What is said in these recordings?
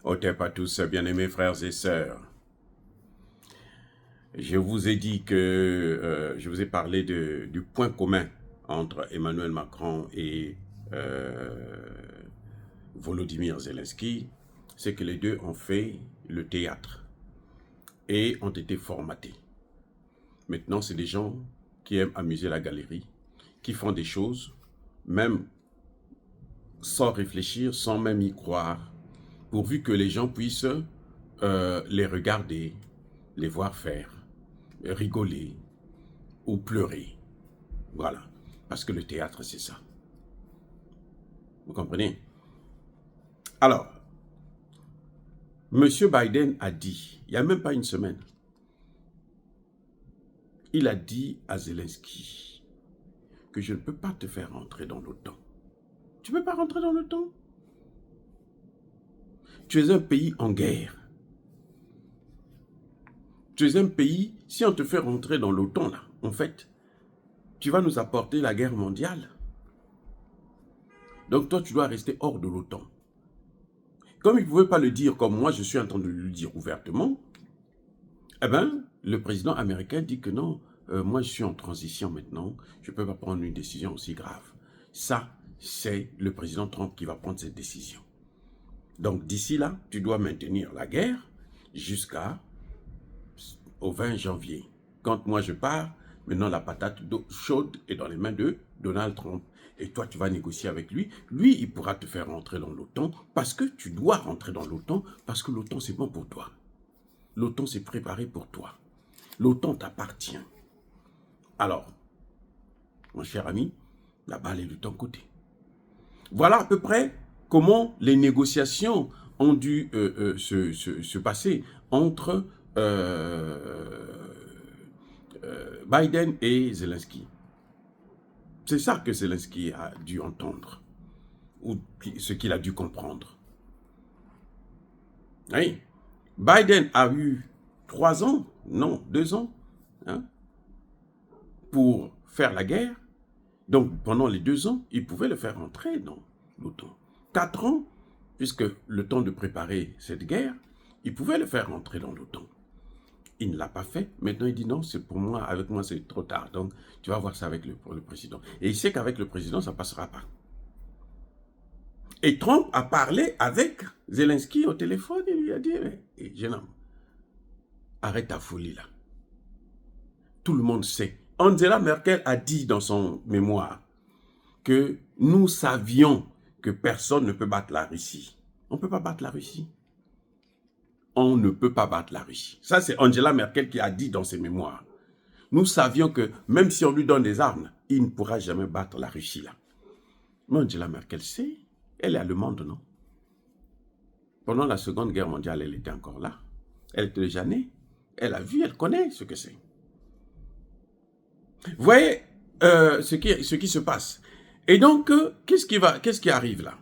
Otep à tous, bien-aimés frères et sœurs. Je vous ai dit que je vous ai parlé du point commun entre Emmanuel Macron et Volodymyr Zelensky, c'est que les deux ont fait le théâtre et ont été formatés. Maintenant, c'est des gens qui aiment amuser la galerie, qui font des choses, même sans réfléchir, sans même y croire, pourvu que les gens puissent les regarder, les voir faire, rigoler ou pleurer. Voilà. Parce que le théâtre, c'est ça. Vous comprenez? Alors, M. Biden a dit, il n'y a même pas une semaine, il a dit à Zelensky que je ne peux pas te faire rentrer dans l'OTAN. Tu ne peux pas rentrer dans l'OTAN. Tu es un pays en guerre. Tu es un pays, si on te fait rentrer dans l'OTAN, là, en fait, tu vas nous apporter la guerre mondiale. Donc toi, tu dois rester hors de l'OTAN. Comme il ne pouvait pas le dire comme moi, je suis en train de le dire ouvertement, eh bien, le président américain dit que non, moi je suis en transition maintenant, je ne peux pas prendre une décision aussi grave. Ça, c'est le président Trump qui va prendre cette décision. Donc d'ici là, tu dois maintenir la guerre jusqu'au 20 janvier. Quand moi je pars, maintenant la patate chaude est dans les mains de Donald Trump. Et toi, tu vas négocier avec lui. Lui, il pourra te faire rentrer dans l'OTAN parce que tu dois rentrer dans l'OTAN parce que l'OTAN, c'est bon pour toi. L'OTAN s'est préparé pour toi. L'OTAN t'appartient. Alors, mon cher ami, la balle est de ton côté. Voilà à peu près comment les négociations ont dû se passer entre Biden et Zelensky. C'est ça que Zelensky a dû entendre, ou ce qu'il a dû comprendre. Oui. Biden a eu 3 ans, non, 2 ans, hein, pour faire la guerre. Donc, pendant les 2 ans, il pouvait le faire entrer dans l'OTAN. 4 ans, puisque le temps de préparer cette guerre, il pouvait le faire entrer dans l'OTAN. Il ne l'a pas fait. Maintenant, il dit non, c'est pour moi, avec moi, c'est trop tard. Donc, tu vas voir ça avec le président. Et il sait qu'avec le président, ça ne passera pas. Et Trump a parlé avec Zelensky au téléphone. Il lui a dit, jeune homme, arrête ta folie là. Tout le monde sait. Angela Merkel a dit dans son mémoire que nous savions que personne ne peut battre la Russie. On ne peut pas battre la Russie. On ne peut pas battre la Russie. Ça, c'est Angela Merkel qui a dit dans ses mémoires. Nous savions que même si on lui donne des armes, il ne pourra jamais battre la Russie là. Mais Angela Merkel sait. Elle est allemande, non? Pendant la Seconde Guerre mondiale, elle était encore là. Elle était déjà née. Elle a vu, elle connaît ce que c'est. Vous voyez ce qui se passe. Et donc, qu'est-ce qui arrive là?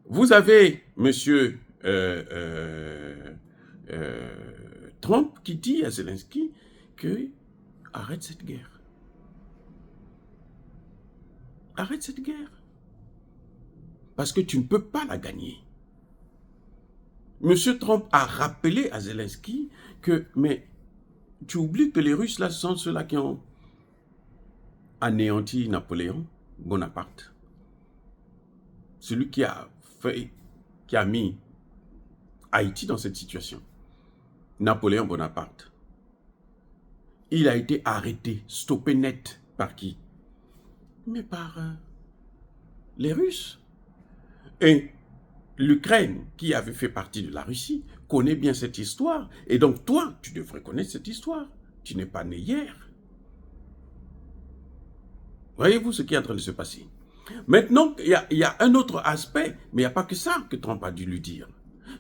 Vous avez monsieur Trump qui dit à Zelensky que arrête cette guerre. Arrête cette guerre. Parce que tu ne peux pas la gagner. Monsieur Trump a rappelé à Zelensky que, mais tu oublies que les Russes là sont ceux-là qui ont anéanti Napoléon Bonaparte. Celui qui a mis Haïti dans cette situation. Napoléon Bonaparte. Il a été arrêté, stoppé net par qui? Mais par les Russes. Et l'Ukraine, qui avait fait partie de la Russie, connaît bien cette histoire. Et donc toi, tu devrais connaître cette histoire. Tu n'es pas né hier. Voyez-vous ce qui est en train de se passer? Maintenant, il y a un autre aspect, mais il n'y a pas que ça que Trump a dû lui dire.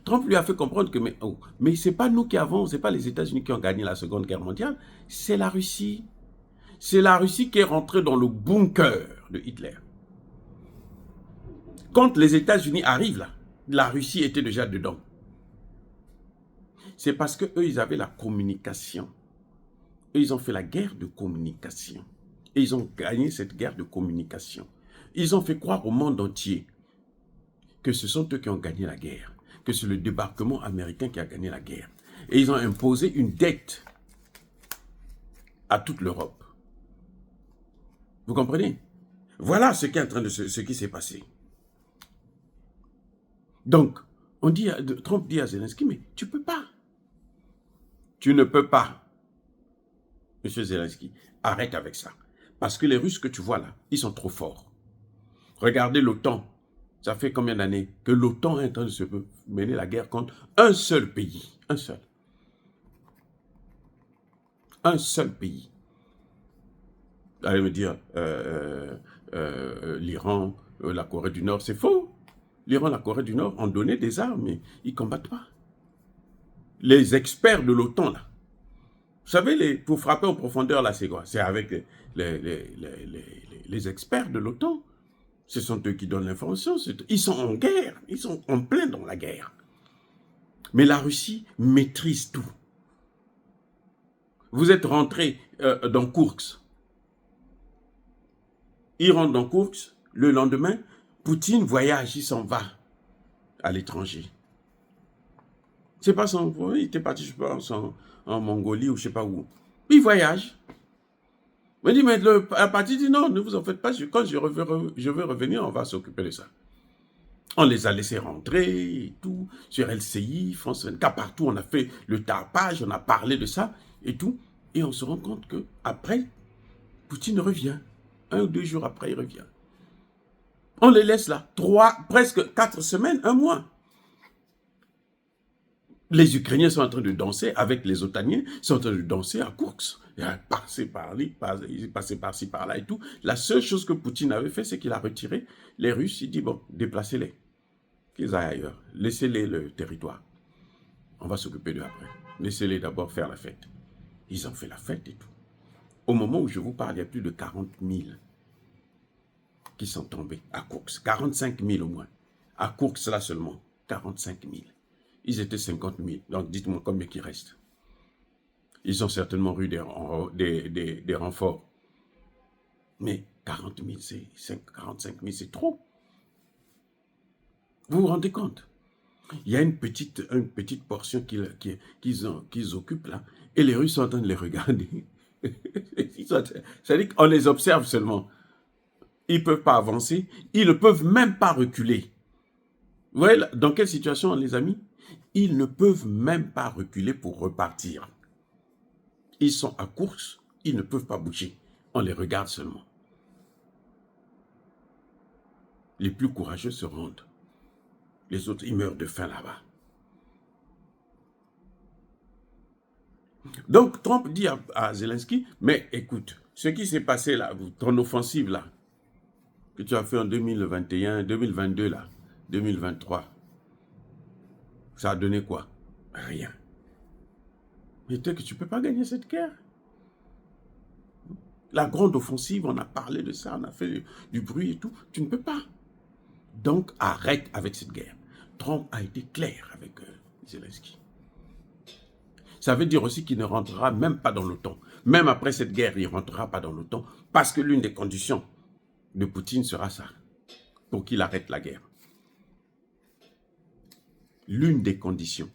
Trump lui a fait comprendre que, mais ce n'est pas nous qui avons, ce n'est pas les États-Unis qui ont gagné la Seconde Guerre mondiale, c'est la Russie. C'est la Russie qui est rentrée dans le bunker de Hitler. Quand les États-Unis arrivent là, la Russie était déjà dedans. C'est parce qu'eux, ils avaient la communication. Et ils ont fait la guerre de communication. Et ils ont gagné cette guerre de communication. Ils ont fait croire au monde entier que ce sont eux qui ont gagné la guerre, que c'est le débarquement américain qui a gagné la guerre. Et ils ont imposé une dette à toute l'Europe. Vous comprenez? Voilà ce qui est en train de ce qui s'est passé. Donc, Trump dit à Zelensky, mais tu peux pas. Tu ne peux pas. Monsieur Zelensky, arrête avec ça. Parce que les Russes que tu vois là, ils sont trop forts. Regardez l'OTAN. Ça fait combien d'années que l'OTAN est en train de se mener la guerre contre un seul pays. Un seul. Un seul pays. Vous allez me dire, l'Iran, la Corée du Nord, c'est faux. L'Iran et la Corée du Nord ont donné des armes, mais ils ne combattent pas. Les experts de l'OTAN, là, vous savez, pour frapper en profondeur, là, c'est quoi? C'est avec les experts de l'OTAN. Ce sont eux qui donnent l'information. Ils sont en guerre. Ils sont en plein dans la guerre. Mais la Russie maîtrise tout. Vous êtes rentré dans Koursk. Il rentre dans Koursk. Le lendemain, Poutine voyage, il s'en va à l'étranger. C'est pas son... Il était parti, je pense, en Mongolie ou je sais pas où. Il voyage. Il dit, mais la partie dit, non, ne vous en faites pas. Quand je veux revenir, on va s'occuper de ça. On les a laissés rentrer et tout. Sur LCI, France 24, partout, on a fait le tapage, on a parlé de ça et tout. Et on se rend compte que après, Poutine revient. 1 ou 2 jours après, il revient. On les laisse là. Presque 4 semaines, 1 mois. Les Ukrainiens sont en train de danser avec les Otaniens, sont en train de danser à Koursk. Il a passé par par-ci, par-là et tout. La seule chose que Poutine avait fait, c'est qu'il a retiré les Russes. Il dit, bon, déplacez-les. Qu'ils aillent ailleurs. Laissez-les le territoire. On va s'occuper d'eux après. Laissez-les d'abord faire la fête. Ils ont fait la fête et tout. Au moment où je vous parle, il y a plus de 40 000 qui sont tombés à Koursk. 45 000 au moins. À Koursk, là seulement. 45 000. Ils étaient 50 000. Donc, dites-moi combien il reste. Ils ont certainement eu des renforts. Mais 40 000, 45 000, c'est trop. Vous vous rendez compte? Il y a une petite portion qu'ils occupent là. Et les Russes sont en train de les regarder. C'est-à-dire qu'on les observe seulement. Ils ne peuvent pas avancer. Ils ne peuvent même pas reculer. Vous voyez dans quelle situation on les a mis? Ils ne peuvent même pas reculer pour repartir. Ils sont à course, ils ne peuvent pas bouger. On les regarde seulement. Les plus courageux se rendent. Les autres, ils meurent de faim là-bas. Donc, Trump dit à Zelensky, mais écoute, ce qui s'est passé là, ton offensive là, que tu as fait en 2021, 2022 là, 2023, ça a donné quoi? Rien. Mais tu ne peux pas gagner cette guerre. La grande offensive, on a parlé de ça, on a fait du bruit et tout. Tu ne peux pas. Donc, arrête avec cette guerre. Trump a été clair avec Zelensky. Ça veut dire aussi qu'il ne rentrera même pas dans l'OTAN. Même après cette guerre, il ne rentrera pas dans l'OTAN parce que l'une des conditions de Poutine sera ça, pour qu'il arrête la guerre. L'une des conditions.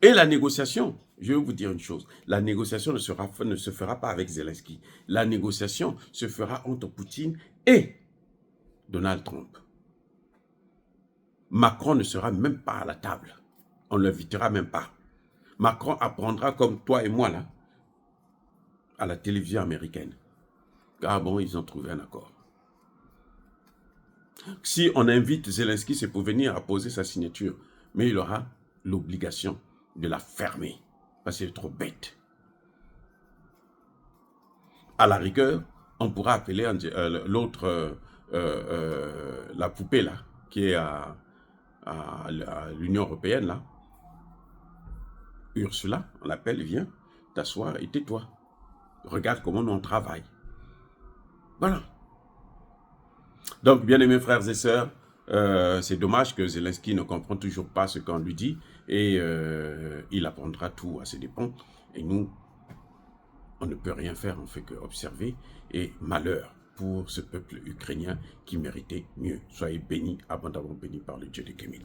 Et la négociation, je vais vous dire une chose, la négociation ne se fera pas avec Zelensky. La négociation se fera entre Poutine et Donald Trump. Macron ne sera même pas à la table. On ne l'invitera même pas. Macron apprendra comme toi et moi, là, à la télévision américaine. Ah bon, ils ont trouvé un accord. Si on invite Zelensky, c'est pour venir apposer sa signature. Mais il aura l'obligation de la fermer. Parce qu'il est trop bête. À la rigueur, on pourra appeler l'autre, la poupée, là, qui est à l'Union européenne, là. Ursula, on l'appelle, viens t'asseoir et tais-toi. Regarde comment nous on travaille. Voilà. Donc, bien aimés frères et sœurs, c'est dommage que Zelensky ne comprend toujours pas ce qu'on lui dit et il apprendra tout à ses dépens. Et nous, on ne peut rien faire, on ne fait qu'observer et malheur pour ce peuple ukrainien qui méritait mieux. Soyez bénis, abondamment bénis par le Dieu de Kémit.